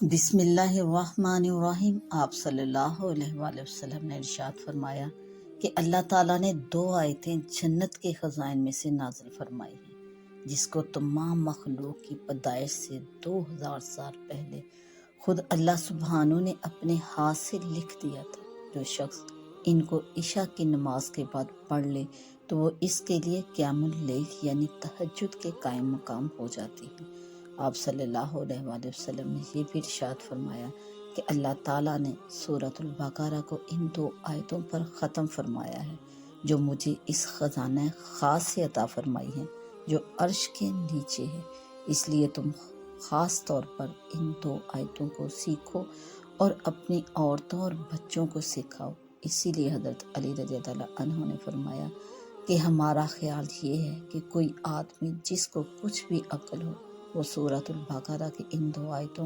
بسم اللہ الرحمن الرحیم۔ آپ صلی اللہ علیہ وآلہ وسلم نے ارشاد فرمایا کہ اللہ تعالیٰ نے 2 آیتیں جنت کے خزائن میں سے نازل فرمائی ہیں، جس کو تمام مخلوق کی پیدائش سے 2000 سال پہلے خود اللہ سبحانہ نے اپنے ہاتھ سے لکھ دیا تھا۔ جو شخص ان کو عشاء کی نماز کے بعد پڑھ لے تو وہ اس کے لیے قیام اللیل یعنی تہجد کے قائم مقام ہو جاتی ہے۔ آپ صلی اللہ علیہ وآلہ وسلم نے یہ بھی ارشاد فرمایا کہ اللہ تعالیٰ نے سورۃ البقرہ کو ان 2 آیتوں پر ختم فرمایا ہے، جو مجھے اس خزانہ خاص سے عطا فرمائی ہیں جو عرش کے نیچے ہے۔ اس لیے تم خاص طور پر ان 2 آیتوں کو سیکھو اور اپنی عورتوں اور بچوں کو سکھاؤ۔ اسی لیے حضرت علی رضی اللہ عنہ نے فرمایا کہ ہمارا خیال یہ ہے کہ کوئی آدمی جس کو کچھ بھی عقل ہو وہ سورۃ البقرہ کی ان 2 آیتوں کو